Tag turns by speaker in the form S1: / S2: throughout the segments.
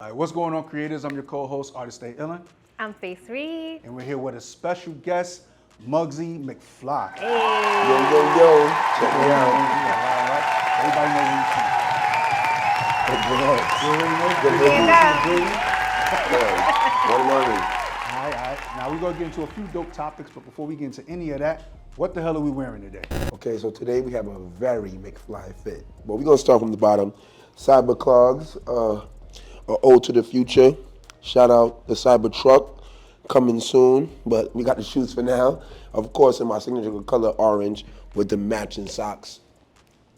S1: All right, what's going on, creators? I'm your co-host, Artis Stayillin,
S2: I'm Face Reed.
S1: and we're here with a special guest, Mugzy Mcfly.
S2: Hey.
S3: Yo. Check me out.
S1: All right. Everybody know
S3: One money.
S1: All right. Now we're gonna get into a few dope topics, but before we get into any of that, what the hell are we wearing today?
S3: Okay, so today we have a very McFly fit. But we're gonna start from the bottom. Cyber clogs, a ode to the future. Shout out the Cyber truck, coming soon. But we got the shoes for now. Of course, in my signature color orange with the matching socks.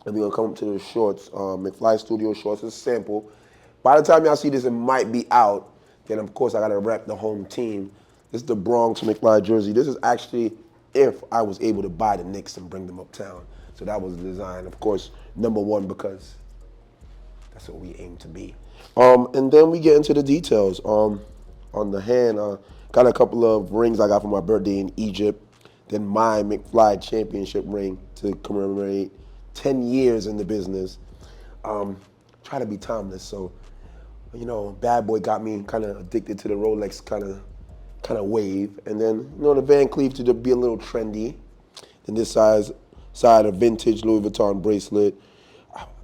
S3: And we're gonna come up to the shorts. McFly Studio shorts is sample. By the time y'all see this, it might be out. Then of course I gotta rep the home team. This is the Bronx McFly jersey. This is actually if I was able to buy the Knicks and bring them uptown. So that was the design. Of course, #1 because that's what we aim to be. And then we get into the details. On the hand, got a couple of rings I got for my birthday in Egypt. Then my McFly championship ring to commemorate 10 years in the business. Try to be timeless. So, Bad Boy got me kind of addicted to the Rolex kind of wave. And then, the Van Cleef to be a little trendy. Then this side a vintage Louis Vuitton bracelet.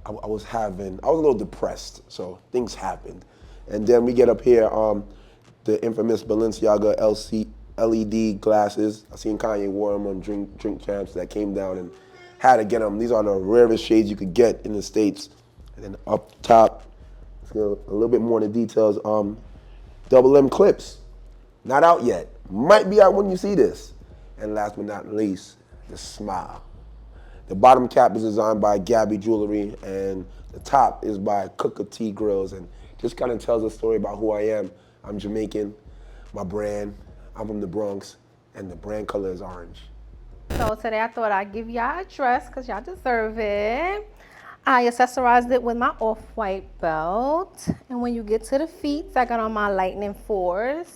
S3: I was a little depressed, so things happened. And then we get up here, the infamous Balenciaga LED glasses. I seen Kanye wore them on Drink Champs that came down and had to get them. These are the rarest shades you could get in the States. And then up top, a little bit more in the details, double M clips. Not out yet. Might be out when you see this. And last but not least, the smile. The bottom cap is designed by Gabby Jewelry, and the top is by Cooker T Grills, and just kind of tells a story about who I am. I'm Jamaican, my brand, I'm from the Bronx, and the brand color is orange.
S2: So today I thought I'd give y'all a dress because y'all deserve it. I accessorized it with my off-white belt. And when you get to the feet, I got on my Lightning 4s.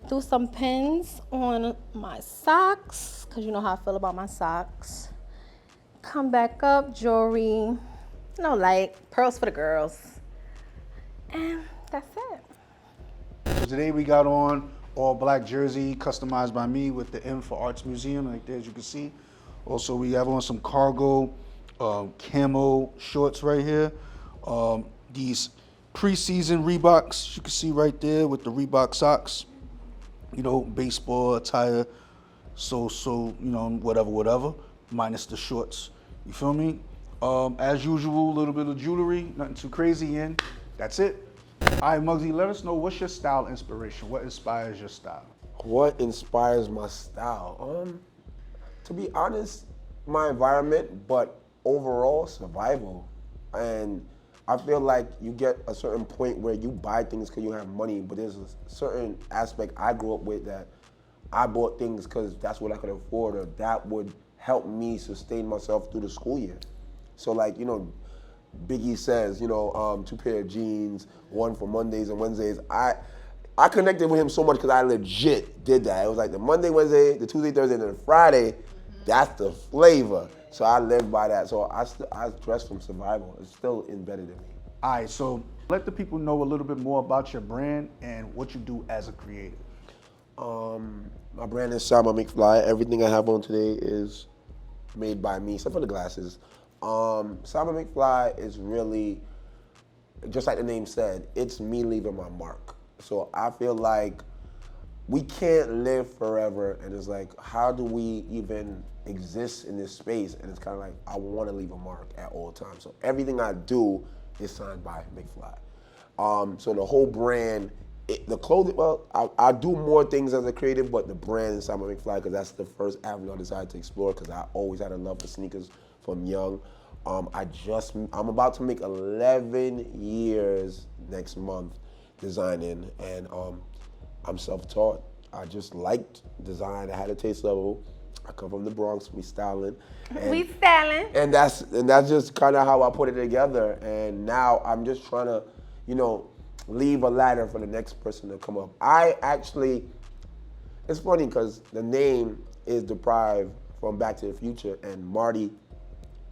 S2: Threw some pins on my socks because you know how I feel about my socks. Come back up, jewelry, light, pearls for the girls. And that's it.
S1: So today we got on all black jersey, customized by me with the M for Arts Museum, like there as you can see. Also, we have on some cargo camo shorts right here. These preseason Reeboks, you can see right there with the Reebok socks. Baseball attire, so whatever, minus the shorts. You feel me? As usual, a little bit of jewelry, nothing too crazy, and that's it. All right, Mugzy, let us know, what's your style inspiration? What inspires your style?
S3: What inspires my style? To be honest, my environment, but overall survival. And I feel like you get a certain point where you buy things because you have money, but there's a certain aspect I grew up with that I bought things because that's what I could afford, or that would help me sustain myself through the school year. So Biggie says, 2 pair of jeans, 1 for Mondays and Wednesdays. I connected with him so much because I legit did that. It was like the Monday, Wednesday, the Tuesday, Thursday, and then the Friday. That's the flavor. So I live by that. So I dress from survival. It's still embedded in me.
S1: All right, so let the people know a little bit more about your brand and what you do as a creative.
S3: My brand is Mugzy Mcfly. Everything I have on today is made by me, except for the glasses. Mugzy Mcfly is really, just like the name said, it's me leaving my mark. So I feel like we can't live forever, and it's like, how do we even exist in this space? And it's kind of like, I want to leave a mark at all times. So everything I do is signed by McFly. So the whole brand, the clothing, I do more things as a creative, but the brand is Mugzy Mcfly because that's the first avenue I decided to explore because I always had a love for sneakers from young. I'm about to make 11 years next month designing, and I'm self-taught. I just liked design. I had a taste level. I come from the Bronx. We styling.
S2: We styling.
S3: And that's just kind of how I put it together. And now I'm just trying to, leave a ladder for the next person to come up. It's funny because the name is derived from Back to the Future, and Marty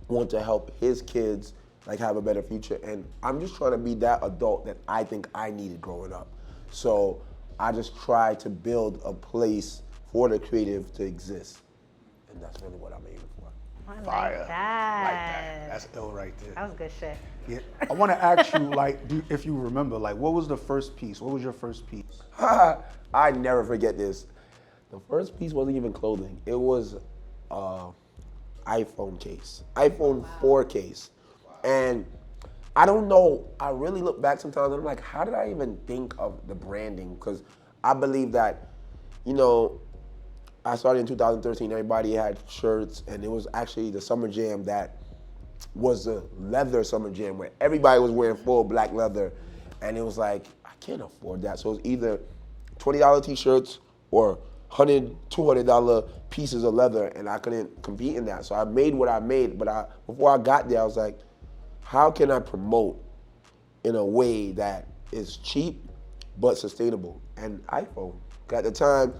S3: wanted to help his kids like have a better future. And I'm just trying to be that adult that I think I needed growing up. So I just try to build a place for the creative to exist. And that's really what I'm aiming for.
S2: I like
S1: Fire.
S2: that.
S1: Like that. That's ill right there.
S2: That was good shit.
S1: Yeah. I want to ask you, like, if you remember, like, what was the first piece? What was your first piece?
S3: I never forget this. The first piece wasn't even clothing. It was iPhone case, iPhone 4 case. And I don't know, I really look back sometimes and I'm like, how did I even think of the branding? Because I believe that, you know, I started in 2013, everybody had shirts, and it was actually the summer jam that was a leather summer jam where everybody was wearing full black leather. And it was like, I can't afford that. So it was either $20 t-shirts or $100, $200 pieces of leather, and I couldn't compete in that. So I made what I made, but before I got there, I was like, how can I promote in a way that is cheap but sustainable? And iPhone. At the time,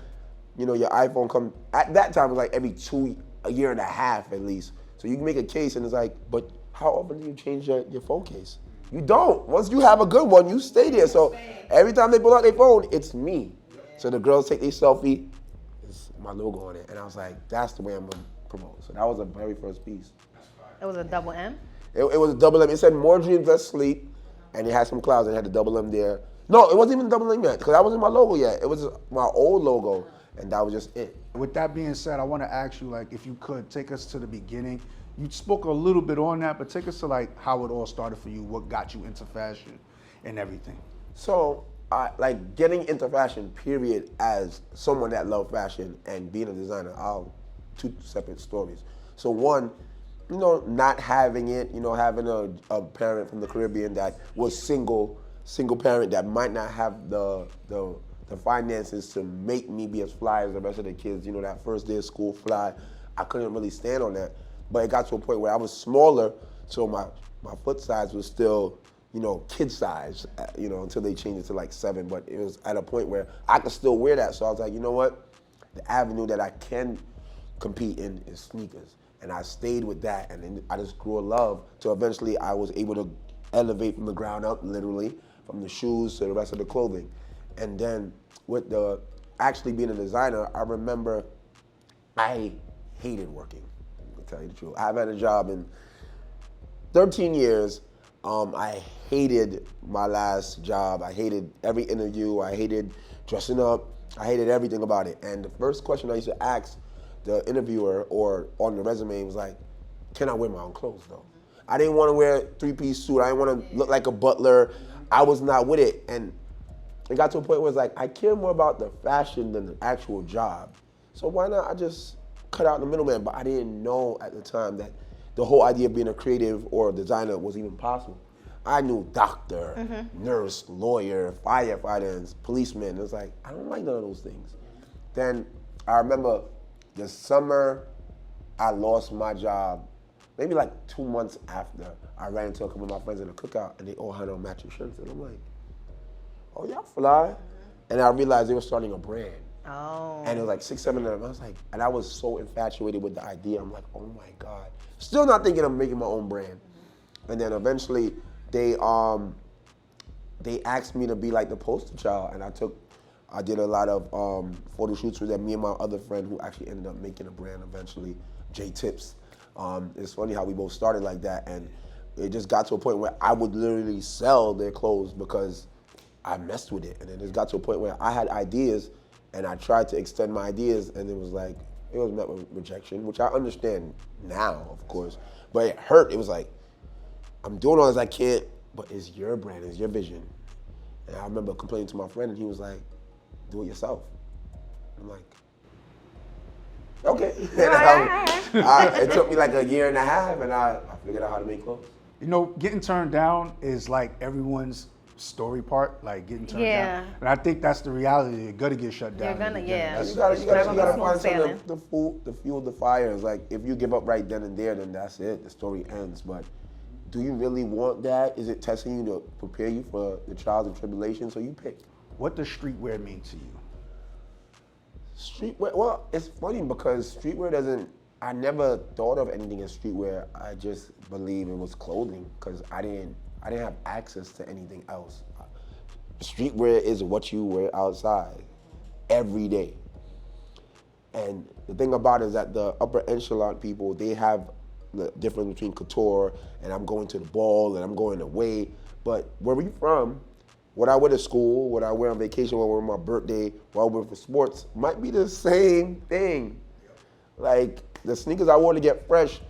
S3: you know, your iPhone at that time it was like every a year and a half at least. So you can make a case and it's like, but how often do you change your phone case? You don't. Once you have a good one, you stay there. So every time they pull out their phone, it's me. So the girls take their selfie, it's my logo on it. And I was like, that's the way I'm gonna promote. So that was the very first piece.
S2: It was a double M?
S3: It was a double M. It said more dreams, less sleep. And it had some clouds and it had the double M there. No, it wasn't even double M yet, because that wasn't my logo yet. It was my old logo, and that was just it.
S1: With that being said, I want to ask you, like, if you could take us to the beginning. You spoke a little bit on that, but take us to like how it all started for you, what got you into fashion and everything.
S3: So, like getting into fashion, period, as someone that loved fashion and being a designer, two separate stories. So one, you know, not having it, you know, having a parent from the Caribbean that was single parent that might not have the finances to make me be as fly as the rest of the kids. You know, that first day of school fly, I couldn't really stand on that. But it got to a point where I was smaller, so my foot size was still, you know, kid size, you know, until they changed it to like 7. But it was at a point where I could still wear that. So I was like, you know what? The avenue that I can compete in is sneakers. And I stayed with that, and then I just grew a love. So eventually I was able to elevate from the ground up, literally, from the shoes to the rest of the clothing. And then with actually being a designer, I remember I hated working. Tell you the truth. I've had a job in 13 years. I hated my last job. I hated every interview. I hated dressing up. I hated everything about it. And the first question I used to ask the interviewer or on the resume was like, can I wear my own clothes though? I didn't want to wear a 3-piece suit. I didn't want to look like a butler. I was not with it. And it got to a point where it's like, I care more about the fashion than the actual job. So why not I just cut out the middleman? But I didn't know at the time that the whole idea of being a creative or a designer was even possible. I knew doctor, nurse, lawyer, firefighter, and policeman. It was like, I don't like none of those things. Then I remember the summer I lost my job, maybe like 2 months after, I ran into a couple of my friends in a cookout and they all had on matching shirts. And I'm like, oh, y'all fly. And I realized they were starting a brand.
S2: Oh.
S3: And it was like 6, 7 of them. I was like, and I was so infatuated with the idea. I'm like, oh my God. Still not thinking of making my own brand. And then eventually they asked me to be like the poster child. And I did a lot of photo shoots with them, me and my other friend who actually ended up making a brand eventually, J Tips. It's funny how we both started like that. And it just got to a point where I would literally sell their clothes because I messed with it. And then it got to a point where I had ideas and I tried to extend my ideas, and it was like, it was met with rejection, which I understand now, of course. But it hurt. It was like, I'm doing all this I can't, but it's your brand, it's your vision. And I remember complaining to my friend, and he was like, do it yourself. I'm like, okay. And it took me like a year and a half, and I figured out how to make clothes.
S1: You know, getting turned down is like everyone's story part, like getting turned down. And I think that's the reality. You're gonna get shut down.
S2: You're gonna, yeah.
S3: You gotta find something to fuel the fire. It's like, if you give up right then and there, then that's it. The story ends. But do you really want that? Is it testing you to prepare you for the trials and tribulations? So you pick.
S1: What does streetwear mean to you?
S3: Streetwear, well, it's funny because streetwear doesn't I never thought of anything as streetwear. I just believe it was clothing because I didn't have access to anything else. Streetwear is what you wear outside every day. And the thing about it is that the upper echelon people, they have the difference between couture and I'm going to the ball and I'm going away. But where we from, what I wear to school, what I wear on vacation, what I wear on my birthday, what I wear for sports, might be the same thing. Like the sneakers I wore to get fresh,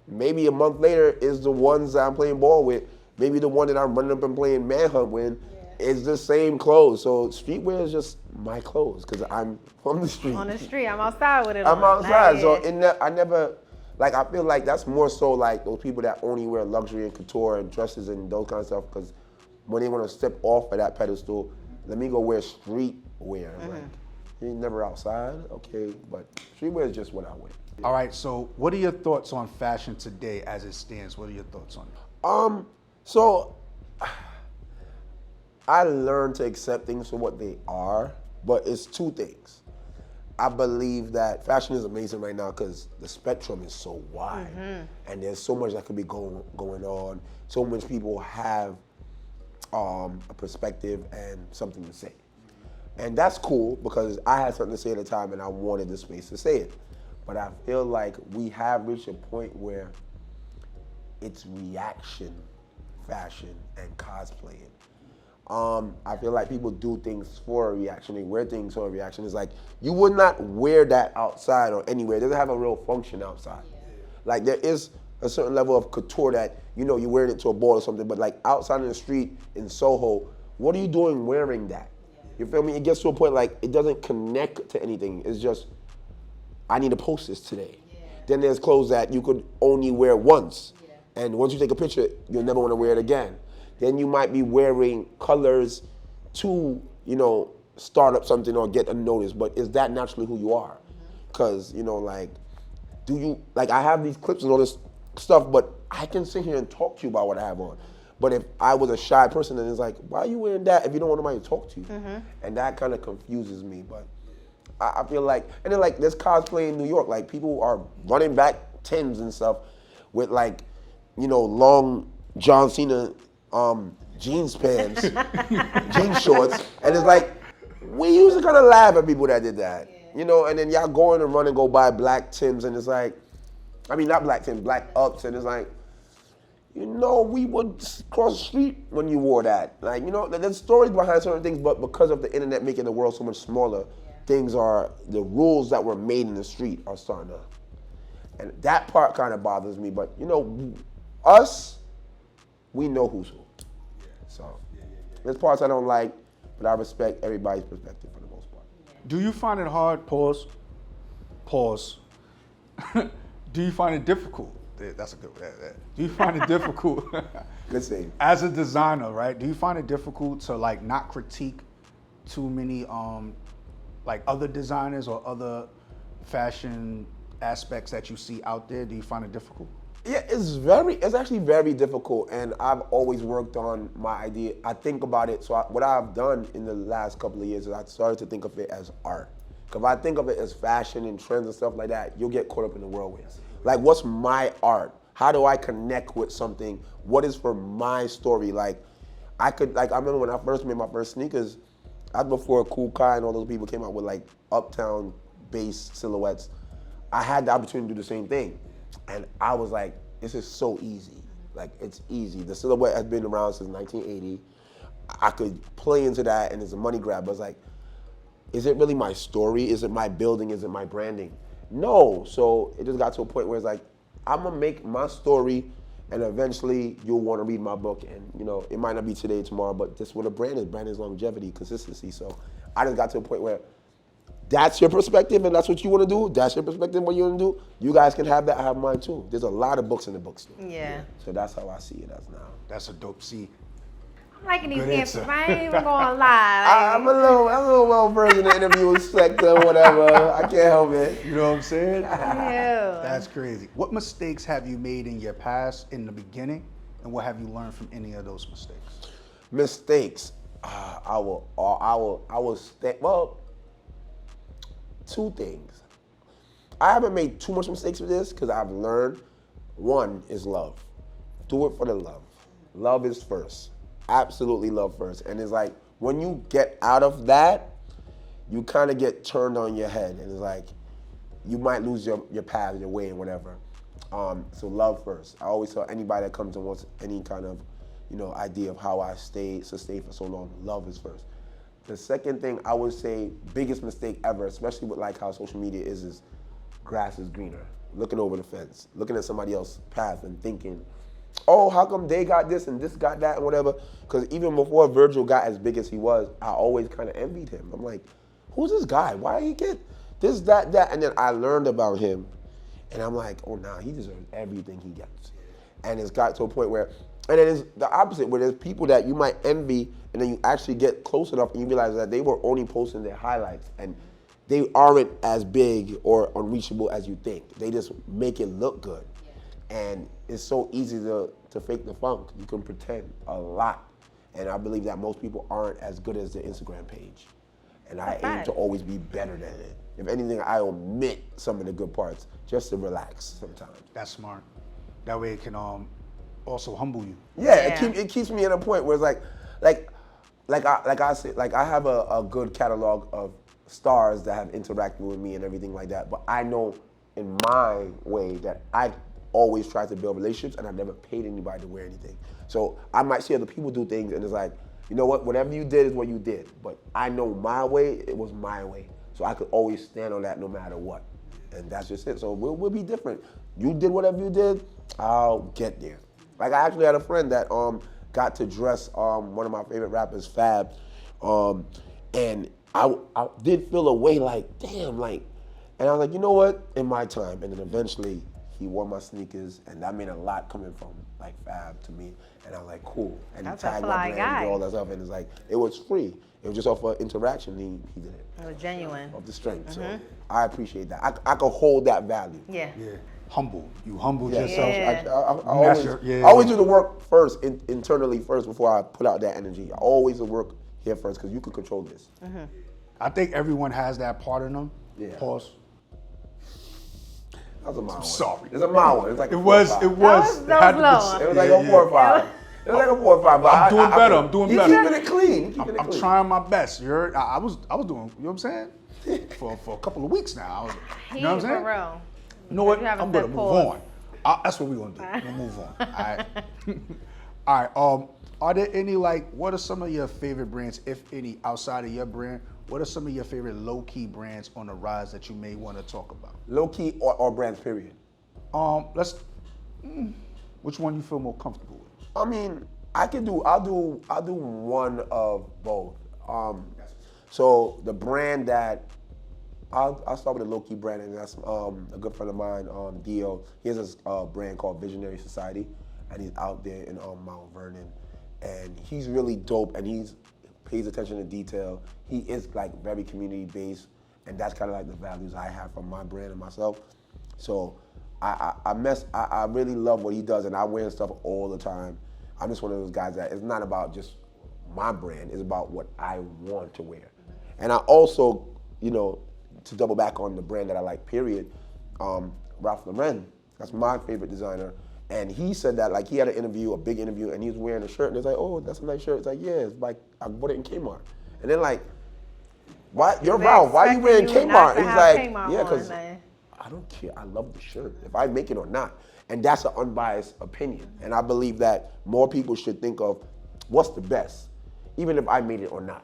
S3: maybe a month later is the ones that I'm playing ball with. Maybe the one that I'm running up and playing manhunt with is the same clothes. So streetwear is just my clothes because I'm from the street.
S2: On the street, I'm outside with it
S3: I'm
S2: on.
S3: outside, so in that, I never, like I feel like that's more so like those people that only wear luxury and couture and dresses and those kind of stuff because when they want to step off of that pedestal, let me go wear streetwear. Like, you're never outside, okay, but streetwear is just what I wear.
S1: All right, so what are your thoughts on fashion today as it stands? What are your thoughts on it?
S3: So I learned to accept things for what they are, but it's two things. I believe that fashion is amazing right now because the spectrum is so wide, and there's so much that could be going on. So much people have a perspective and something to say. And that's cool because I had something to say at the time and I wanted the space to say it. But I feel like we have reached a point where it's reaction fashion and cosplaying. I feel like people do things for a reaction, they wear things for a reaction. It's like, you would not wear that outside or anywhere. It doesn't have a real function outside. Like there is a certain level of couture that, you know, you're wearing it to a ball or something, but like outside in the street in Soho, what are you doing wearing that? You feel me? It gets to a point like it doesn't connect to anything. It's just, I need to post this today. Then there's clothes that you could only wear once. And once you take a picture, you'll never want to wear it again. Then you might be wearing colors to, you know, start up something or get a notice, but is that naturally who you are? Because, you know, like, do you, like I have these clips and all this stuff, but I can sit here and talk to you about what I have on. But if I was a shy person, then it's like, why are you wearing that if you don't want nobody to talk to you? And that kind of confuses me, but I feel like, and then like there's cosplay in New York, like people are running back Timbs and stuff with like, you know, long John Cena jeans pants, jean shorts, and it's like, we used to kind of laugh at people that did that, you know, and then y'all go in and run and go buy black Timbs, and it's like, I mean, not black Timbs, black ups, and it's like, you know, we would cross the street when you wore that. Like, you know, there's stories behind certain things, but because of the internet making the world so much smaller, things are, the rules that were made in the street are starting to, and that part kind of bothers me, but you know, us, we know who's who. So, there's parts I don't like, but I respect everybody's perspective for the most part.
S1: Do you find it hard, pause, do you find it difficult? That's a good one. Do you find it difficult
S3: Good save.
S1: as a designer, right? Do you find it difficult to like not critique too many like other designers or other fashion aspects that you see out there? Do you find it difficult?
S3: Yeah, it's actually very difficult, and I've always worked on my idea. I think about it, so what I've done in the last couple of years is I started to think of it as art. Because if I think of it as fashion and trends and stuff like that, you'll get caught up in the whirlwind. Like, what's my art? How do I connect with something? What is for my story? Like, I remember when I first made my first sneakers, that was before Cool Kai and all those people came out with like uptown-based silhouettes. I had the opportunity to do the same thing. And I was like, this is so easy. Like, it's easy. The silhouette has been around since 1980. I could play into that and it's a money grab. But it's like, is it really my story? Is it my building? Is it my branding? No. So it just got to a point where it's like, I'm gonna make my story and eventually you'll want to read my book. And you know, it might not be today, tomorrow, but that's what a brand is. Brand is longevity, consistency. So I just got to a point where that's your perspective and that's what you want to do. That's your perspective, what you want to do. You guys can have that, I have mine too. There's a lot of books in the bookstore.
S2: Yeah.
S3: So that's how I see it as now.
S1: That's a dope C.
S2: I'm liking these
S1: Good
S2: answers.
S1: answer.
S2: I ain't even gonna lie.
S3: I'm a little well-versed in the interview sector, whatever. I can't help it.
S1: You know what I'm saying?
S2: Ew.
S1: That's crazy. What mistakes have you made in your past in the beginning, and what have you learned from any of those mistakes?
S3: Mistakes. Well, two things. I haven't made too much mistakes with this because I've learned. One is love. Do it for the love. Love is first. Absolutely love first. And it's like when you get out of that, you kind of get turned on your head, and it's like you might lose your path, your way, and whatever. So love first. I always tell anybody that comes and wants any kind of, idea of how I sustain for so long, love is first. The second thing I would say, biggest mistake ever, especially with like how social media is grass is greener. Looking over the fence, looking at somebody else's path and thinking, oh, how come they got this and this got that and whatever? Because even before Virgil got as big as he was, I always kind of envied him. I'm like, who's this guy? Why did he get this, that? And then I learned about him, and I'm like, oh, nah, he deserves everything he gets. And it's got to a point where, and it is the opposite, where there's people that you might envy, and then you actually get close enough and you realize that they were only posting their highlights, and they aren't as big or unreachable as you think. They just make it look good. And it's so easy to fake the funk. You can pretend a lot. And I believe that most people aren't as good as their Instagram page. And I aim to always be better than it. If anything, I omit some of the good parts just to relax sometimes.
S1: That's smart. That way it can also humble you.
S3: Yeah. It keeps me at a point where it's like I said, like I have a good catalog of stars that have interacted with me and everything like that. But I know in my way that I always try to build relationships, and I never paid anybody to wear anything. So I might see other people do things, and it's like, you know what, whatever you did is what you did. But I know my way, it was my way. So I could always stand on that no matter what. And that's just it. So we'll be different. You did whatever you did, I'll get there. Like I actually had a friend that got to dress one of my favorite rappers, Fab, and I did feel a way like, damn, like, and I was like, you know what, in my time. And then eventually he wore my sneakers, and that meant a lot coming from like Fab to me. And I was like, cool. And
S2: That's
S3: he tagged
S2: a
S3: my
S2: fly
S3: brand
S2: guy.
S3: and all that stuff. And it's like, it was free. It was just off of interaction. He did it.
S2: It was genuine.
S3: Off the strength. So I appreciate that. I could hold that value.
S2: Yeah.
S1: Yeah. Humble. You humbled
S3: Yeah.
S1: yourself.
S2: Yeah.
S3: I always do the work first, internally first, before I put out that energy. I always do work here first, because you can control this.
S1: I think everyone has that part in them.
S3: Yeah.
S1: Pause.
S3: That was a mild one.
S1: Sorry.
S3: It's a mild one. It's like
S1: It was.
S2: That
S1: It
S2: was
S1: had to be-
S2: low.
S3: It was like a 4 or 5. It was like a 4 or 5. But
S1: I'm doing better. I'm doing better.
S3: Keeping it clean.
S1: I'm trying my best. You heard? I was doing, you know what I'm saying? For a couple of weeks now. I was, you know what I'm saying?
S2: For real.
S1: You know what?
S2: You haven't
S1: I'm gonna
S2: said
S1: move
S2: pause.
S1: on. That's what we're gonna do. We'll move on. All right. All right. Are there any, like, what are some of your favorite brands, if any, outside of your brand? What are some of your favorite low-key brands on the rise that you may want to talk about?
S3: Low key or brands, period.
S1: Which one you feel more comfortable with?
S3: I mean, I'll do one of both. So the brand that I'll start with a low-key brand, and that's a good friend of mine, Dio. He has this brand called Visionary Society, and he's out there in Mount Vernon, and he's really dope, and he pays attention to detail. He is like very community-based, and that's kind of like the values I have from my brand and myself. So I really love what he does, and I wear stuff all the time. I'm just one of those guys that it's not about just my brand, it's about what I want to wear. And I also, to double back on the brand that I like, period, Ralph Lauren, that's my favorite designer. And he said that, like, he had an interview, a big interview, and he was wearing a shirt, and it's like, oh, that's a nice shirt. It's like, yeah, it's like, I bought it in Kmart. And then, like, why, you're Ralph, why are you wearing Kmart? And he's like, yeah, because I don't care, I love the shirt, if I make it or not. And that's an unbiased opinion. And I believe that more people should think of what's the best, even if I made it or not.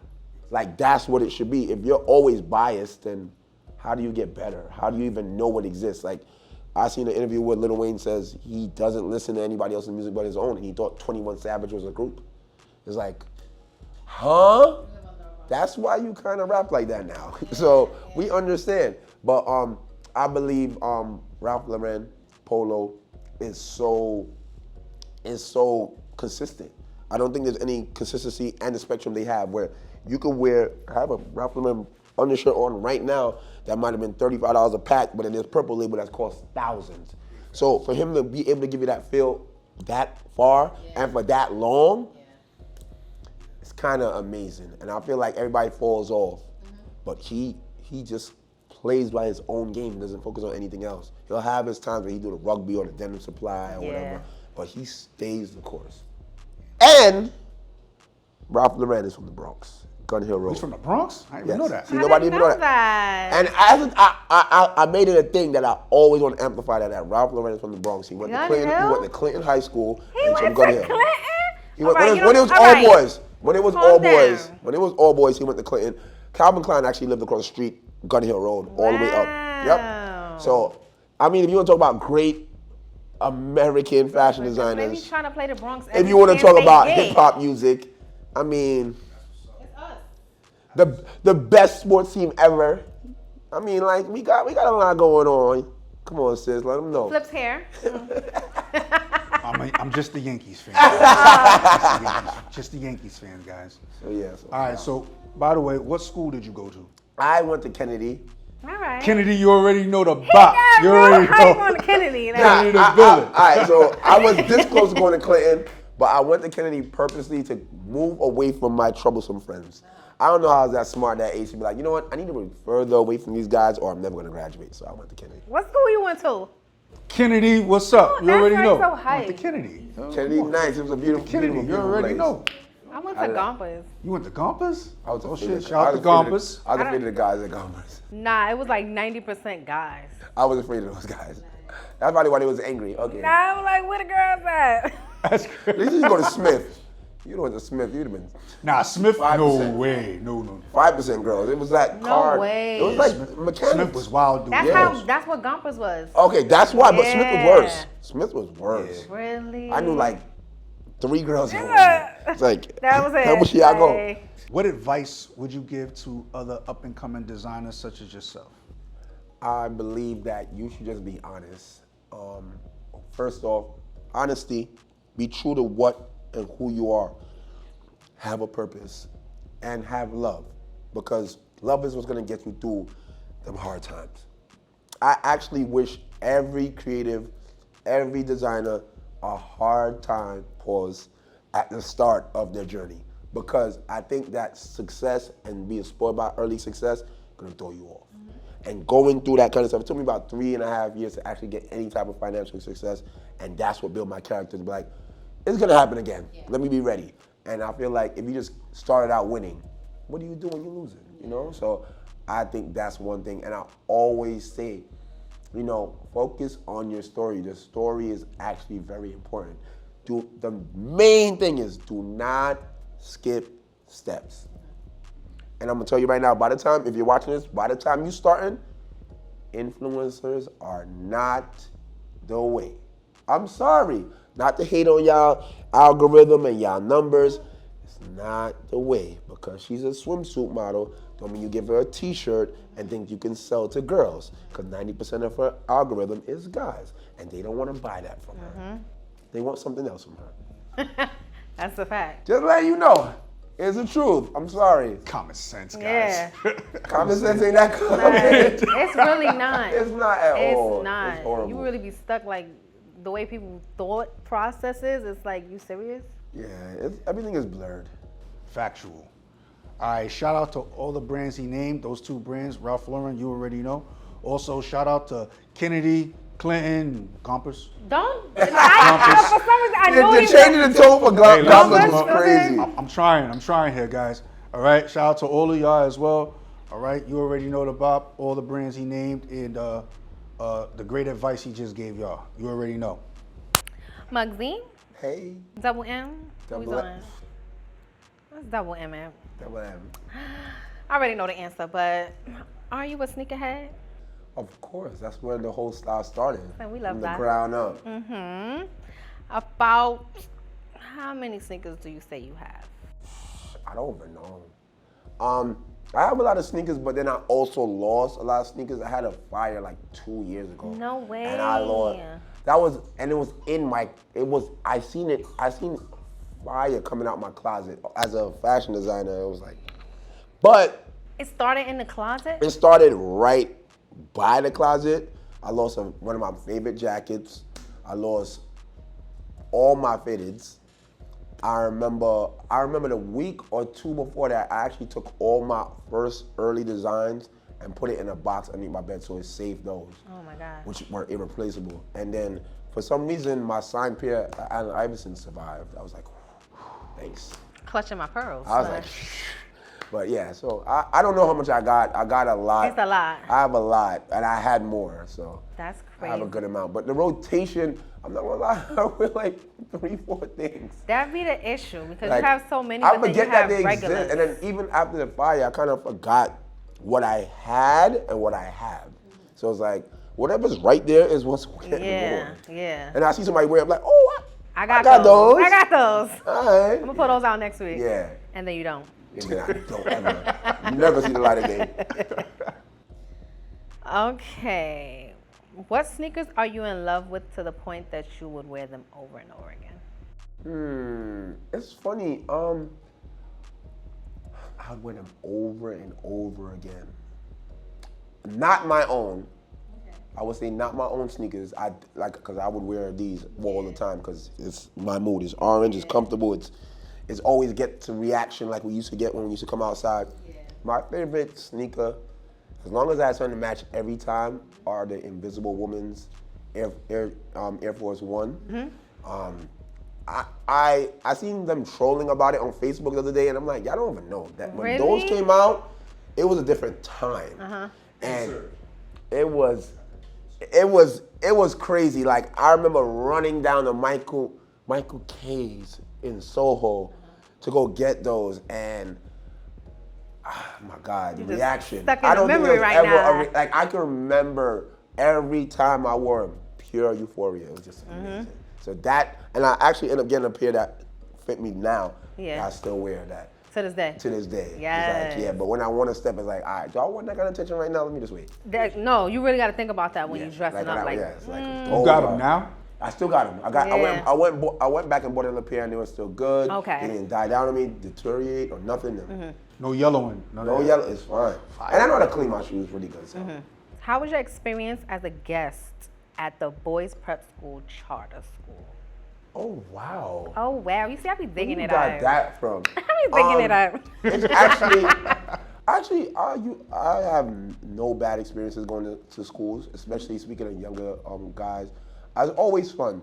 S3: Like, that's what it should be. If you're always biased, then how do you get better? How do you even know what exists? Like, I seen an interview where Lil Wayne says he doesn't listen to anybody else's music but his own, and he thought 21 Savage was a group. It's like, huh? That's why you kind of rap like that now. So we understand. But I believe Ralph Lauren Polo is so consistent. I don't think there's any consistency and the spectrum they have where you could have a Ralph Lauren undershirt on right now that might have been $35 a pack, but then there's purple label that's cost thousands. So for him to be able to give you that feel that far and for that long, it's kind of amazing. And I feel like everybody falls off, but he just plays by his own game. He doesn't focus on anything else. He'll have his times where he do the rugby or the denim supply or whatever, but he stays the course. And Ralph Lauren is from the Bronx, Gun Hill Road.
S1: He's from the Bronx? I didn't even know that.
S3: See, nobody even know that. And as I made it a thing that I always want to amplify that Ralph Lauren is from the Bronx. He went to Clinton. He went to Clinton High School.
S2: He went to Clinton.
S3: When it was all boys. When it was all boys, he went to Clinton. Calvin Klein actually lived across the street, Gun Hill Road, all the way up. Yep. So, I mean, if you want to talk about great American fashion designers,
S2: Maybe trying to play the Bronx.
S3: if you want to talk about hip hop music, I mean, the best sports team ever. I mean, like we got a lot going on. Come on, sis, let them know.
S2: Flip's hair.
S1: I'm just the Yankees fan. Just the Yankees fan, guys.
S3: So yeah.
S1: All right. So, by the way, what school did you go to?
S3: I went to Kennedy.
S2: All right.
S1: Kennedy, you already know the bop. You already
S2: hype
S1: know.
S2: on Kennedy.
S1: Kennedy the villain.
S3: All right, so I was this close to going to Clinton, but I went to Kennedy purposely to move away from my troublesome friends. I don't know how I was that smart at that age to be like, you know what, I need to be further away from these guys or I'm never going to graduate. So I went to Kennedy.
S2: What school you went to?
S1: Kennedy, what's up?
S2: Oh,
S1: You already
S2: that's
S1: know.
S2: so hype.
S1: Went to Kennedy. Oh,
S3: Kennedy,
S1: come on.
S3: nice. It was a beautiful,
S1: Kennedy,
S3: beautiful,
S1: you
S3: beautiful
S1: already
S3: place.
S1: know.
S2: I went to Gompers.
S1: You went to Gompers?
S3: I was
S1: Oh
S3: afraid
S1: shit!
S3: of-
S1: Shout out to
S3: I was afraid of-
S1: Gompers.
S3: I was afraid of the guys at Gompers.
S2: Nah, it was like 90% guys.
S3: I was afraid of those guys. That's probably why they was angry. Okay.
S2: Nah, I was like, where the girls at?
S1: That's
S3: At
S1: crazy.
S3: least you go to Smith. You went to Smith, you'd have been
S1: Nah, Smith.
S3: 5%.
S1: No way. No.
S3: 5% girls. It was like
S2: No
S3: card.
S2: way.
S3: It was like mechanics.
S1: Smith was wild, dude.
S2: That's what Gompers was.
S3: Okay, that's why, but Smith was worse.
S2: Yeah.
S3: Smith was worse.
S2: Really?
S3: I knew like 3 girls.
S2: Yeah.
S3: It's like,
S2: That was it.
S3: how much y'all go?
S2: Hey.
S1: What advice would you give to other up-and-coming designers such as yourself?
S3: I believe that you should just be honest. First off, honesty. Be true to what and who you are. Have a purpose and have love, because love is what's gonna get you through them hard times. I actually wish every creative, every designer a hard time pause at the start of their journey, because I think that success and being spoiled by early success gonna throw you off. And going through that kind of stuff, it took me about 3.5 years to actually get any type of financial success, and that's what built my character to be like, it's gonna happen again. Let me be ready. And I feel like if you just started out winning, what do you do when you lose it? You know? So I think that's one thing. And I always say, you know, focus on your story. The story is actually very important. The main thing is do not skip steps. And I'm gonna tell you right now, by the time, if you're watching this, by the time you're starting, influencers are not the way. I'm sorry, not to hate on y'all algorithm and y'all numbers. It's not the way, because she's a swimsuit model. Don't mean you give her a t-shirt and think you can sell to girls, because 90% of her algorithm is guys, and they don't want to buy that from her. They want something else from her.
S2: That's a fact.
S3: Just letting you know, it's the truth. I'm sorry.
S1: Common sense, guys.
S2: Yeah.
S3: Common sense ain't that common.
S2: It's really not.
S3: It's not at all.
S2: It's not.
S3: It's horrible.
S2: You really be stuck like the way people thought processes. It's like, you serious?
S3: Yeah, everything is blurred.
S1: Factual. All right, shout out to all the brands he named. Those 2 brands, Ralph Lauren, you already know. Also, shout out to Kennedy, Clinton, Gompers.
S2: Don't. For some reason, I know
S3: They're
S2: you.
S3: changing the tone for
S1: Hey,
S3: Gompers
S1: listen,
S3: was crazy.
S1: I'm trying here, guys. All right, shout out to all of y'all as well. All right, you already know the bop, all the brands he named, and the great advice he just gave y'all. You already know.
S2: Mugzy,
S3: Hey,
S2: double M. What we
S3: Double
S2: doing?
S3: M.
S2: What's double M, man?
S3: Double M.
S2: I already know the answer, but are you a sneakerhead?
S3: Of course, that's where the whole style started.
S2: And we love
S3: from
S2: that.
S3: the ground up.
S2: About how many sneakers do you say you have?
S3: I don't even know. I have a lot of sneakers, but then I also lost a lot of sneakers. I had a fire like 2 years ago.
S2: No way.
S3: And I lost. It was in my, I seen fire coming out my closet. As a fashion designer, it was like, but
S2: It started in the closet?
S3: it started right by the closet. I lost one of my favorite jackets. I lost all my fitteds. I remember the week or 2 before that, I actually took all my first early designs and put it in a box underneath my bed so it saved those.
S2: Oh my God.
S3: Which were irreplaceable. And then for some reason, my signed pair, Allen Iverson, survived. I was like, thanks.
S2: Clutching my pearls.
S3: I was like, but yeah, so I don't know how much I got. I got a lot.
S2: It's a lot.
S3: I have a lot, and I had more, so.
S2: That's
S3: I
S2: crazy.
S3: have a good amount. But the rotation, I'm not gonna lie, I wear like 3-4 things.
S2: That'd be the issue because
S3: Like,
S2: you have so many,
S3: I
S2: but then you
S3: forget that
S2: have
S3: they
S2: regulars.
S3: exist, and then even after the fire, I kind of forgot what I had and what I have. So it's like, whatever's right there is what's getting worn.
S2: Yeah.
S3: And I see somebody wear it, I'm like, oh,
S2: I got
S3: those.
S2: I got those.
S3: All right.
S2: I'm gonna put those out next week.
S3: Yeah.
S2: And then you don't.
S3: And then I don't ever, never see the light of day.
S2: Okay. What sneakers are you in love with to the point that you would wear them over and over again?
S3: It's funny. I would wear them over and over again. Not my own. I would say not my own sneakers. Because I would wear these all the time because it's my mood. It's orange. It's comfortable. It's always get to reaction like we used to get when we used to come outside. My favorite sneaker, as long as I have something to match every time, are the Invisible Woman's Air Force One. I seen them trolling about it on Facebook the other day, and I'm like, y'all don't even know that when those
S2: Really?
S3: came out, it was a different time, and it was crazy. Like I remember running down to Michael K's in Soho to go get those, and oh my God, the reaction!
S2: stuck in
S3: I
S2: the
S3: don't think
S2: memory
S3: it was
S2: right
S3: ever
S2: now.
S3: like I can remember every time I wore them, pure euphoria. It was just amazing. So that, and I actually ended up getting a pair that fit me now.
S2: Yeah.
S3: I still wear that
S2: To this day.
S3: to this day.
S2: Yes.
S3: It's like, yeah, but when I want to step, it's like, all right, do I want that kind of attention right now? Let me just wait.
S2: No, you really got to think about that when you're dressing up. Like,
S3: yeah, it's like,
S1: You got them now?
S3: I still got them. I went back and bought another pair, and they were still good.
S2: Okay.
S3: They didn't die down on me, deteriorate or nothing.
S1: No yellowing.
S3: No yellow, it's fine. And I know how to clean my shoes pretty good. So.
S2: how was your experience as a guest at the Boys Prep School charter school?
S3: Oh wow.
S2: Oh, wow. You see, I be digging
S3: Where you
S2: it
S3: got
S2: up.
S3: that from?
S2: I be digging it up.
S3: It's actually, I have no bad experiences going to schools, especially speaking of younger guys. It's always fun.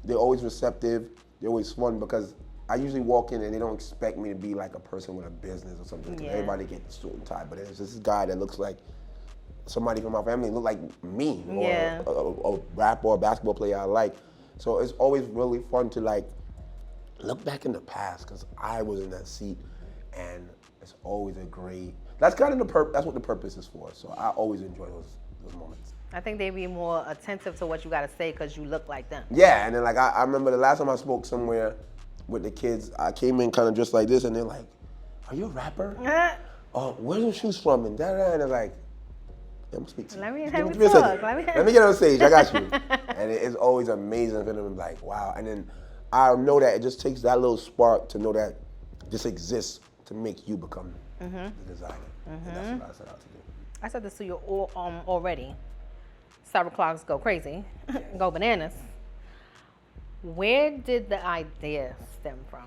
S3: They're always receptive. They're always fun because I usually walk in and they don't expect me to be like a person with a business or something. 'Cause
S2: Yeah.
S3: everybody gets suit and tie, but it's this guy that looks like somebody from my family, look like me,
S2: Yeah.
S3: or a rapper or a basketball player I like. So it's always really fun to like look back in the past because I was in that seat, and it's always a great. That's kind of that's what the purpose is for. So I always enjoy those moments.
S2: I think they be more attentive to what you got to say because you look like them.
S3: Yeah, and then like I remember the last time I spoke somewhere with the kids, I came in kind of just like this, and they're like, "Are you a rapper? Oh, where's your shoes from?" And da-da-da. And they're like, "I'm gonna speak to you.
S2: Let me
S3: Give
S2: have
S3: give
S2: me
S3: a second.
S2: talk.
S3: Let me get on stage. I got you." And it's always amazing for them to be like, "Wow!" And then I know that it just takes that little spark to know that this exists to make you become the designer. And that's what I set out to do.
S2: I said this to you already. Cyber clocks go crazy, go bananas. Where did the idea stem from?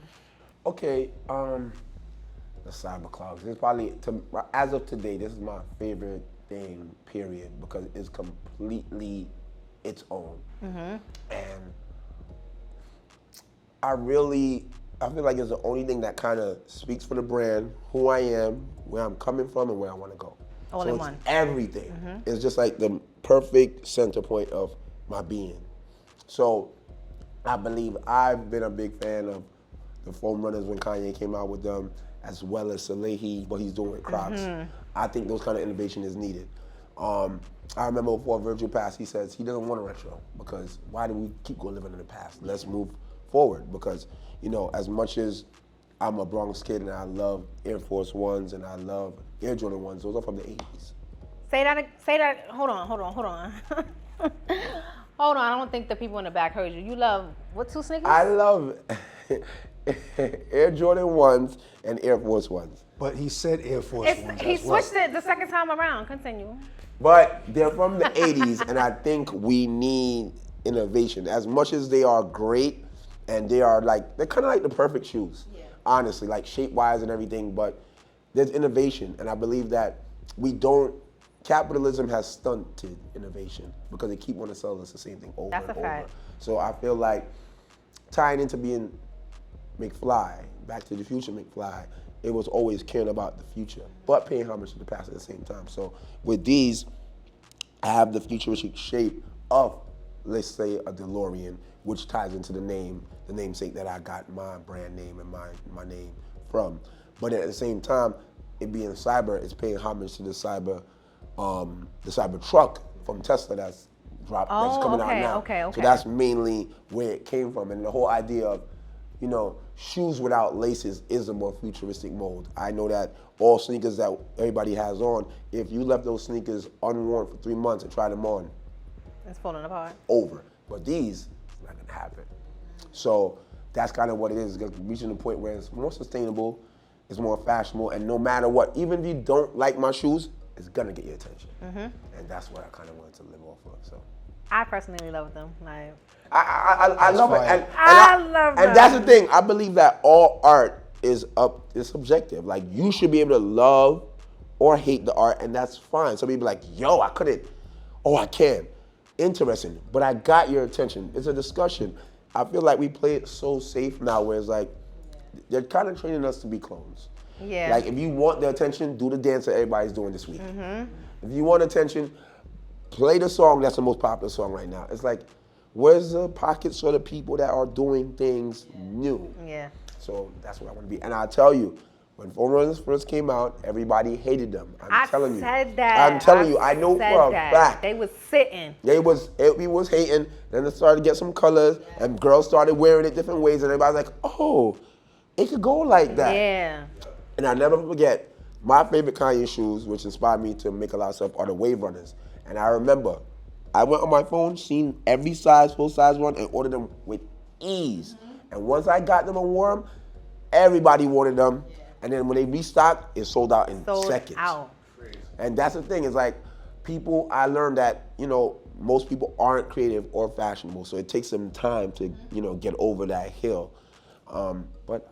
S3: Okay, the cyber clouds. It's probably as of today. This is my favorite thing, period, because it's completely its own. And I feel like it's the only thing that kind of speaks for the brand, who I am, where I'm coming from, and where I want to go.
S2: All
S3: so
S2: in
S3: it's
S2: one.
S3: Everything. It's just like the perfect center point of my being. So I believe I've been a big fan of the foam runners when Kanye came out with them, as well as Salehi, what he's doing with Crocs. I think those kind of innovation is needed. I remember before Virgil passed, he says he doesn't want a retro because why do we keep going living in the past? Let's move forward because, you know, as much as I'm a Bronx kid and I love Air Force Ones and I love Air Jordan Ones, those are from the 80s.
S2: Say that, hold on. Hold on, I don't think the people in the back heard you. You love, what two sneakers?
S3: I love Air Jordan 1s and Air Force 1s.
S1: But he said Air Force Ones
S2: He
S1: as well.
S2: switched it the second time around. Continue.
S3: But they're from the 80s, and I think we need innovation. As much as they are great, and they're kind of like the perfect shoes, honestly, like shape-wise and everything, but there's innovation, and I believe that capitalism has stunted innovation because they keep wanting to sell us the same thing over
S2: That's
S3: and
S2: a
S3: over.
S2: fact.
S3: So I feel like tying into being McFly, Back to the Future McFly, it was always caring about the future, but paying homage to the past at the same time. So with these, I have the futuristic shape of, let's say, a DeLorean, which ties into the namesake that I got my brand name and my name from. But at the same time, it being cyber, it's paying homage to the cyber truck from Tesla that's coming out now.
S2: Okay.
S3: So that's mainly where it came from, and the whole idea of, shoes without laces is a more futuristic mold. I know that all sneakers that everybody has on, if you left those sneakers unworn for 3 months and tried them on,
S2: It's falling apart.
S3: over. But these, it's not gonna happen. So that's kind of what it is. It's reaching the point where it's more sustainable, it's more fashionable, and no matter what, even if you don't like my shoes, it's gonna get your attention. And that's what I kind of wanted to live off of. So
S2: I personally love them. Like,
S3: I love it.
S1: fire.
S2: I love them.
S3: And that's the thing. I believe that all art is subjective. Like, you should be able to love or hate the art, and that's fine. Some people be like, yo, I couldn't. Oh, I can. Interesting. But I got your attention. It's a discussion. I feel like we play it so safe now where it's like, they're kind of training us to be clones.
S2: Yeah.
S3: Like, if you want the attention, do the dance that everybody's doing this week. If you want attention, play the song that's the most popular song right now. It's like, where's the pockets for the people that are doing things new?
S2: Yeah.
S3: So that's what I want to be. And I'll tell you, when Phone Runners first came out, everybody hated them. I'm telling you.
S2: I said that.
S3: I'm telling you, I know for a fact.
S2: They was sitting.
S3: We was hating, then it started to get some colors, and girls started wearing it different ways, and everybody's like, oh, it could go like that.
S2: Yeah.
S3: And I'll never forget, my favorite Kanye shoes, which inspired me to make a lot of stuff, are the Wave Runners. And I remember, I went on my phone, seen every size, full size one, and ordered them with ease. And once I got them and wore them, everybody wanted them. And then when they restocked, it sold out in seconds.
S2: Out.
S3: And that's the thing, is like, I learned that, most people aren't creative or fashionable, so it takes them time to, get over that hill. But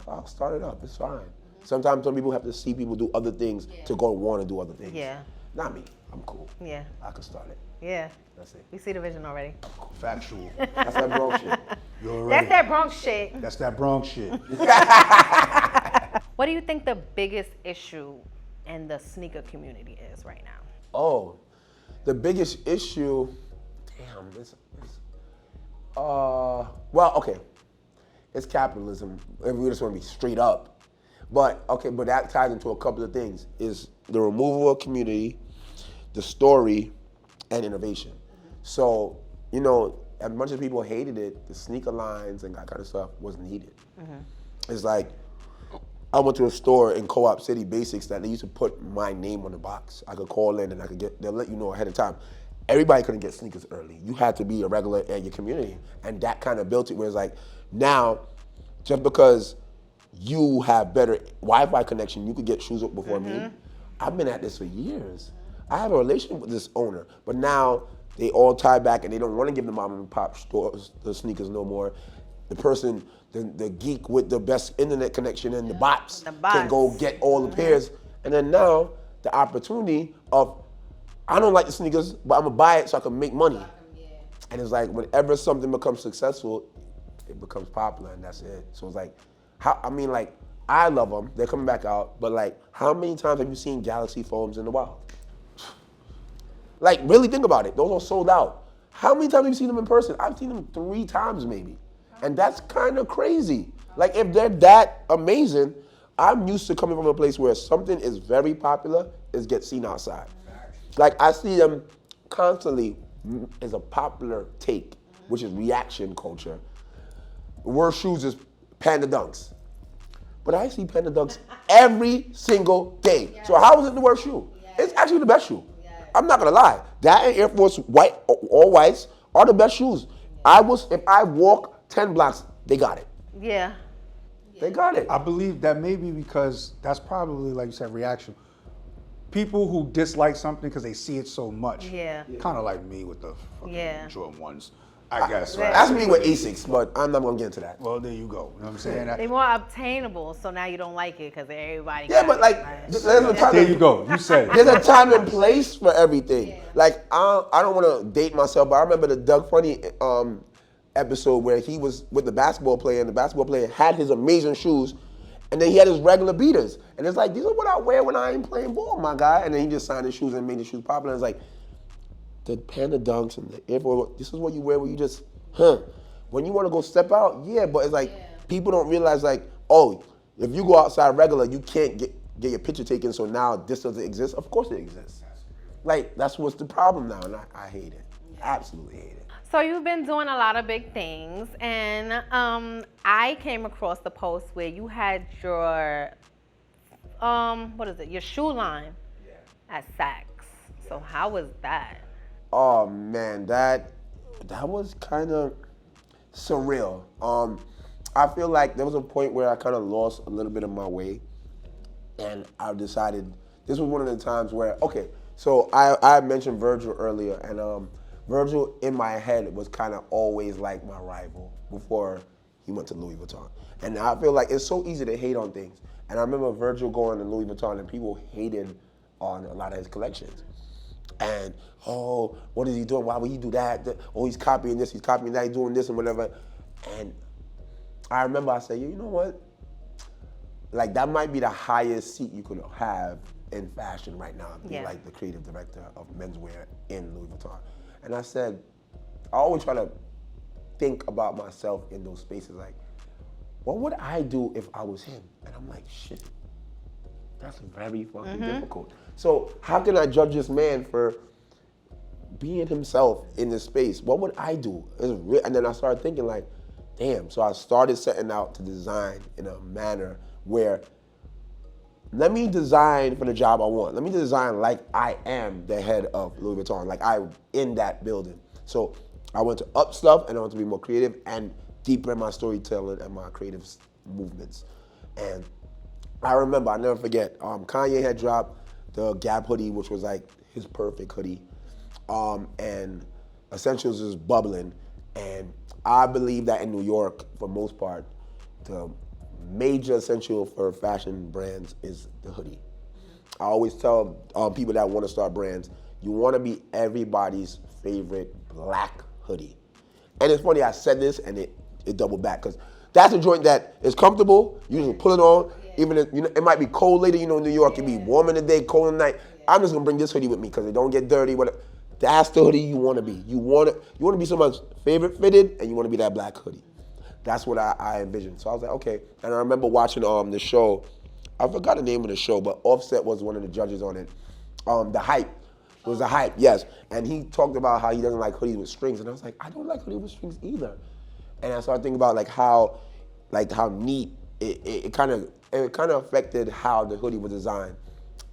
S3: I'll start it up, it's fine. Sometimes some people have to see people do other things to go and want to do other things.
S2: Yeah.
S3: Not me, I'm cool.
S2: Yeah.
S3: I can start it.
S2: Yeah.
S3: That's it.
S2: We see the vision already.
S1: Factual.
S3: That's that Bronx shit.
S1: You already.
S2: That's that Bronx shit.
S1: That's that Bronx shit.
S2: What do you think the biggest issue in the sneaker community is right now?
S3: Oh, the biggest issue, well, okay, it's capitalism, and we just want to be straight up. But that ties into a couple of things, is the removal of community, the story, and innovation. So, as much as people hated it, the sneaker lines and that kind of stuff was needed. It's like, I went to a store in Co-op City Basics that they used to put my name on the box. I could call in and they'll let you know ahead of time. Everybody couldn't get sneakers early. You had to be a regular in your community. And that kind of built it where it's like, now, just because you have better Wi-Fi connection, you could get shoes up before me. I've been at this for years. I have a relationship with this owner, but now they all tie back and they don't want to give the mom and pop stores the sneakers no more. The person, the geek with the best internet connection and the bots can go get all the pairs. And then now, the opportunity of, I don't like the sneakers, but I'm gonna buy it so I can make money. And it's like, whenever something becomes successful, it becomes popular, and that's it. So it's like, I love them, they're coming back out, but like, how many times have you seen Galaxy foams in the wild? Like, really think about it, those are sold out. How many times have you seen them in person? I've seen them 3 times maybe. And that's kind of crazy. Like, if they're that amazing, I'm used to coming from a place where something is very popular, it gets seen outside. Like, I see them constantly as a popular take, which is reaction culture. Worst shoes is Panda Dunks. But I see Panda Dunks every single day. So how is it the worst shoe? It's actually the best shoe. I'm not gonna lie. That and Air Force White, all whites, are the best shoes. If I walk 10 blocks, they got it.
S2: Yeah.
S3: They got it.
S1: I believe that maybe because that's probably, like you said, reaction. People who dislike something because they see it so much.
S2: Yeah.
S1: Kind of like me with the fucking
S2: Yeah.
S1: Jordan 1s. I guess, right?
S3: That's me with Asics, but I'm not gonna get into that.
S1: Well, there you go. You know what I'm saying?
S4: They more obtainable, so now you don't like it because everybody.
S3: Yeah,
S4: got
S3: but
S4: it,
S3: like,
S4: right?
S3: there's a time.
S1: There you go. You said it.
S3: There's a time and place for everything. Like I don't want to date myself, but I remember the Doug Funny episode where he was with the basketball player, and the basketball player had his amazing shoes, and then he had his regular beaters, and it's like, these are what I wear when I ain't playing ball, my guy. And then he just signed his shoes and made his shoes popular. And it's like the Panda Dunks and the Air Force. This is what you wear when you just, when you want to go step out, yeah. But it's like people don't realize, like, oh, if you go outside regular, you can't get your picture taken. So now this doesn't exist. Of course it exists. Like, that's what's the problem now, and I hate it. Absolutely hate it.
S4: So you've been doing a lot of big things, and I came across the post where you had your, your shoe line at Saks. So how was that?
S3: Oh man, that was kind of surreal. I feel like there was a point where I kind of lost a little bit of my way, and I decided this was one of the times where, okay, so I mentioned Virgil earlier, and Virgil in my head was kind of always like my rival before he went to Louis Vuitton. And I feel like it's so easy to hate on things. And I remember Virgil going to Louis Vuitton and people hated on a lot of his collections. And, oh, what is he doing? Why would he do that? Oh, he's copying this, he's copying that, he's doing this and whatever. And I remember I said, you know what? Like, that might be the highest seat you could have in fashion right now, being like the creative director of menswear in Louis Vuitton. And I said, I always try to think about myself in those spaces, like, what would I do if I was him? And I'm like, shit, that's very fucking difficult. So how can I judge this man for being himself in this space? What would I do? And then I started thinking, like, damn. So I started setting out to design in a manner where, let me design for the job I want. Let me design like I am the head of Louis Vuitton, like I'm in that building. So I went to up stuff, and I want to be more creative and deeper in my storytelling and my creative movements. And I remember, I never forget, Kanye had dropped the Gap hoodie, which was like his perfect hoodie. And Essentials is bubbling. And I believe that in New York, for most part, the major essential for fashion brands is the hoodie. I always tell people that want to start brands, you want to be everybody's favorite black hoodie. And it's funny, I said this and it doubled back, because that's a joint that is comfortable. You just pull it on, even if it might be cold later. You know, in New York, it be warm in the day, cold in the night. I'm just gonna bring this hoodie with me because it don't get dirty. Whatever. That's the hoodie you want to be. You want to be someone's favorite fitted, and you want to be that black hoodie. That's what I envisioned. So I was like, okay. And I remember watching the show. I forgot the name of the show, but Offset was one of the judges on it. The Hype. It was The Hype, yes. And he talked about how he doesn't like hoodies with strings. And I was like, I don't like hoodies with strings either. And I started thinking about how neat it kind of affected how the hoodie was designed.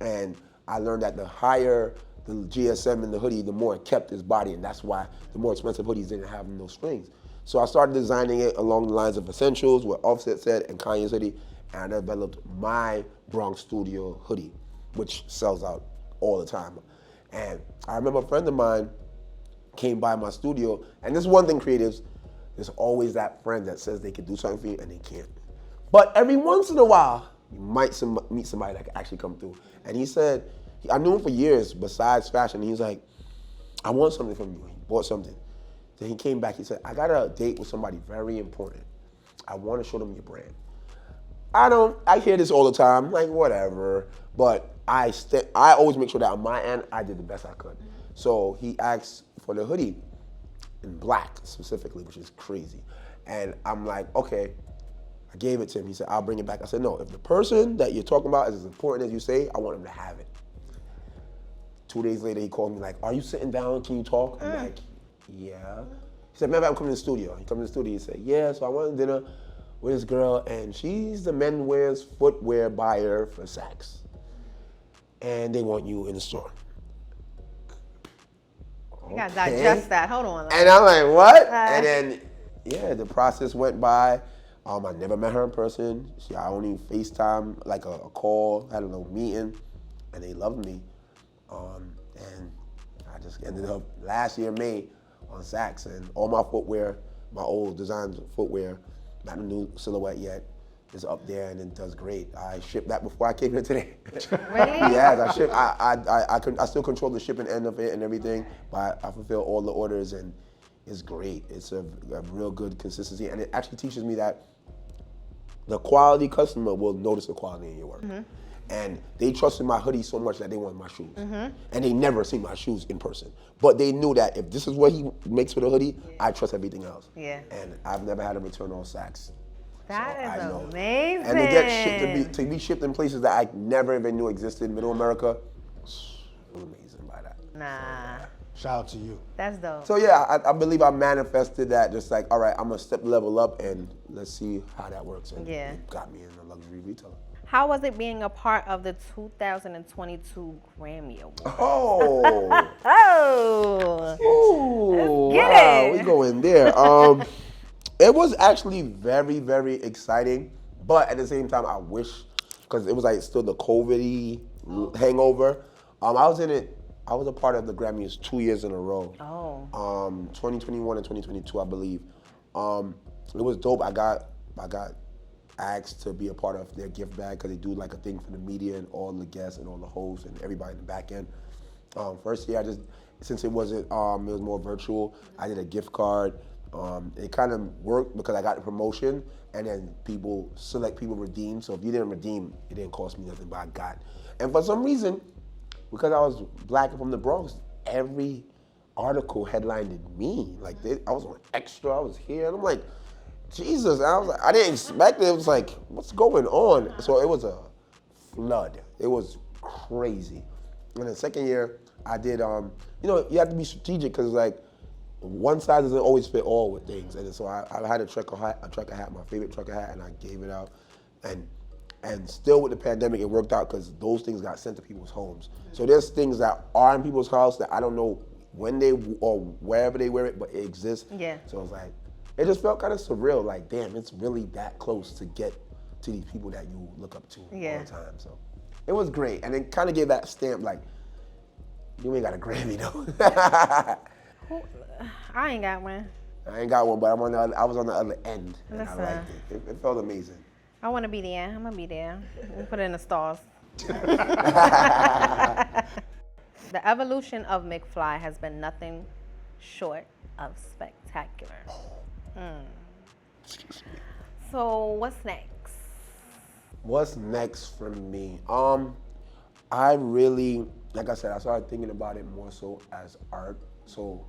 S3: And I learned that the higher the GSM in the hoodie, the more it kept his body, and that's why the more expensive hoodies didn't have no strings. So I started designing it along the lines of Essentials, what Offset said, and Kanye's hoodie, and I developed my Bronx Studio hoodie, which sells out all the time. And I remember a friend of mine came by my studio, and this is one thing, creatives, there's always that friend that says they can do something for you and they can't. But every once in a while, you might meet somebody that can actually come through. And he said, I knew him for years besides fashion. He's like, I want something from you. He bought something. Then he came back, he said, I got a date with somebody very important. I want to show them your brand. I hear this all the time, like whatever, but I always make sure that on my end, I did the best I could. So he asked for the hoodie in black specifically, which is crazy. And I'm like, okay, I gave it to him. He said, I'll bring it back. I said, no, if the person that you're talking about is as important as you say, I want him to have it. 2 days later, he called me like, are you sitting down? Can you talk? I'm like, yeah. He said, maybe I'm coming to the studio. He comes to the studio, he said, yeah, so I went to dinner with this girl, and she's the men's footwear buyer for Saks. And they want you in the store.
S4: You gotta digest that. Hold on.
S3: And I'm like, what? And then, yeah, the process went by. I never met her in person. I only FaceTime, like a call, had a little meeting, and they loved me. And I just ended up last year, May, on Saks, and all my footwear, my old design footwear, not a new silhouette yet, is up there and it does great. I shipped that before I came here today.
S4: Really?
S3: Yes, I ship. I still control the shipping end of it and everything, but I fulfill all the orders and it's great. It's a real good consistency, and it actually teaches me that the quality customer will notice the quality in your work. And they trusted my hoodie so much that they wanted my shoes. And they never see my shoes in person. But they knew that if this is what he makes for the hoodie, I trust everything else.
S4: Yeah.
S3: And I've never had a return on Saks.
S4: That
S3: I
S4: is
S3: know.
S4: amazing.
S3: And to get shipped to be shipped in places that I never even knew existed in Middle America, I'm amazing by that.
S4: Nah,
S1: Shout out to you.
S4: that's dope.
S3: So yeah, I believe I manifested that. Just like, all right, I'm gonna step level up and let's see how that works. And
S4: Yeah.
S3: it got me in a luxury retailer.
S4: How was it being a part of the 2022 Grammy Awards?
S3: Oh.
S4: Oh,
S3: Ooh,
S4: get
S3: wow,
S4: it.
S3: we go in there. It was actually very, very exciting, but at the same time, I wish, because it was like still the COVID-y hangover. I was in it. I was a part of the Grammys 2 years in a row.
S4: Oh.
S3: 2021 and 2022, I believe. It was dope. I got asked to be a part of their gift bag because they do like a thing for the media and all the guests and all the hosts and everybody in the back end. First year, since it was more virtual, I did a gift card. It kind of worked because I got the promotion, and then people redeem. So if you didn't redeem, it didn't cost me nothing, but I got. And for some reason, because I was black and from the Bronx, every article headlined me. Like I was on Extra, I was here, and I'm like, Jesus. And I was like, I didn't expect it. It was like, what's going on? So it was a flood. It was crazy. And the second year, I did. You have to be strategic because like one size doesn't always fit all with things. And so I had a trucker hat, my favorite trucker hat, and I gave it out. And still with the pandemic, it worked out because those things got sent to people's homes. So there's things that are in people's house that I don't know when they or wherever they wear it, but it exists.
S4: Yeah.
S3: So it's like, it just felt kind of surreal. Like, damn, it's really that close to get to these people that you look up to all the time. So it was great, and it kind of gave that stamp like, you ain't got a Grammy though.
S4: I ain't got one.
S3: I ain't got one, but I was on the other end, and I
S4: Listen.
S3: liked it. It felt amazing.
S4: I want to be there. I'm gonna be there. We'll put it in the stars. The evolution of McFly has been nothing short of spectacular. So what's next?
S3: What's next for me? I really, like I said, I started thinking about it more so as art. So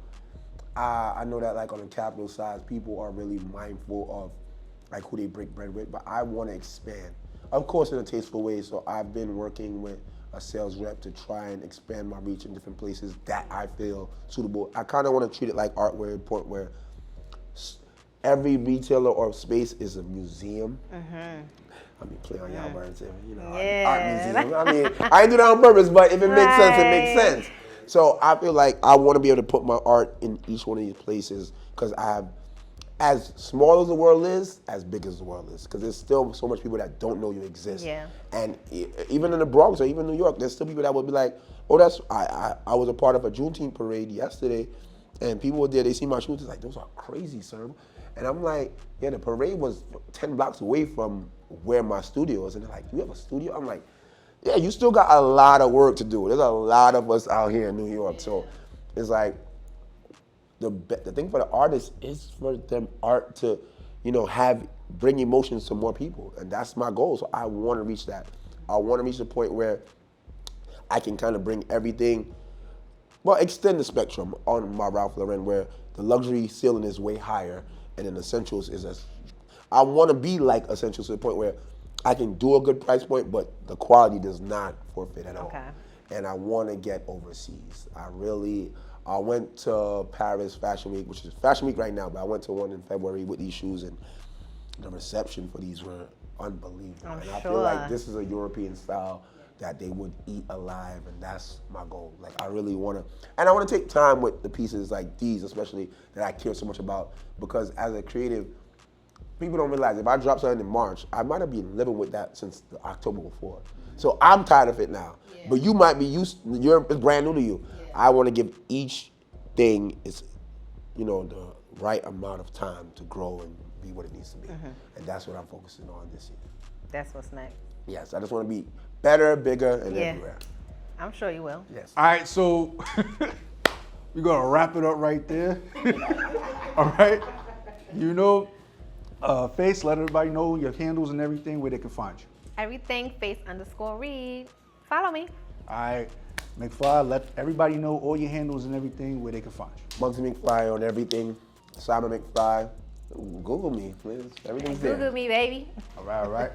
S3: I know that like on the capital side, people are really mindful of like who they break bread with, but I want to expand. Of course, in a tasteful way. So I've been working with a sales rep to try and expand my reach in different places that I feel suitable. I kind of want to treat it like art, where point where every retailer or space is a museum. I mean, play on y'all words, art museum. I mean, I ain't do that on purpose, but if it makes sense, it makes sense. So I feel like I want to be able to put my art in each one of these places because I have, as small as the world is, as big as the world is, because there's still so much people that don't know you exist.
S4: Yeah.
S3: And even in the Bronx or even New York, there's still people that would be like, oh, I was a part of a Juneteenth parade yesterday, and people were there, they see my shoes, they're like, those are crazy, sir. And I'm like, yeah, the parade was 10 blocks away from where my studio is. And they're like, you have a studio? I'm like, yeah, you still got a lot of work to do. There's a lot of us out here in New York. So it's like, the thing for the artists is for them art to, bring emotions to more people. And that's my goal. So I want to reach that. I want to reach the point where I can kind of bring everything, extend the spectrum on my Ralph Lauren, where the luxury ceiling is way higher and then essentials is I want to be like essentials to the point where I can do a good price point, but the quality does not forfeit at all.
S4: Okay.
S3: And I want to get overseas. I went to Paris Fashion Week, which is Fashion Week right now, but I went to one in February with these shoes, and the reception for these were unbelievable. And I feel like this is a European style that they would eat alive, and that's my goal. Like I really want to, and I want to take time with the pieces like these, especially that I care so much about, because as a creative, people don't realize if I drop something in March, I might have been living with that since the October before. So I'm tired of it now. Yeah. But you might be it's brand new to you. Yeah. I want to give each thing its the right amount of time to grow and be what it needs to be. And that's what I'm focusing on this year.
S4: That's what's next.
S3: Yes, I just want to be better, bigger, and
S4: Yeah.
S3: everywhere.
S4: I'm sure you will.
S3: Yes.
S1: All right, so we're gonna wrap it up right there. All right, Face, let everybody know your handles and everything where they can find you.
S4: Everything face_Reed. Follow me.
S1: All right, McFly, let everybody know all your handles and everything where they can find you.
S3: Mugzy Mcfly on everything. Simon McFly. Google me, please. Everything's there.
S4: Google me, baby.
S1: All right.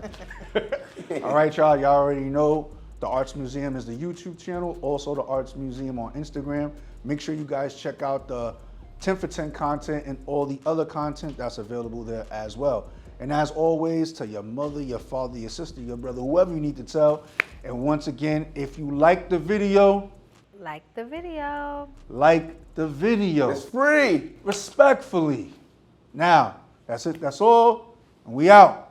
S1: All right, y'all. Y'all already know the Arts Museum is the YouTube channel. Also, the Arts Museum on Instagram. Make sure you guys check out the 10 for 10 content and all the other content that's available there as well. And as always, tell your mother, your father, your sister, your brother, whoever you need to tell. And once again, if you like the video,
S4: Like the video.
S1: like the video.
S3: It's free.
S1: Respectfully. Now, that's it. That's all. And we out.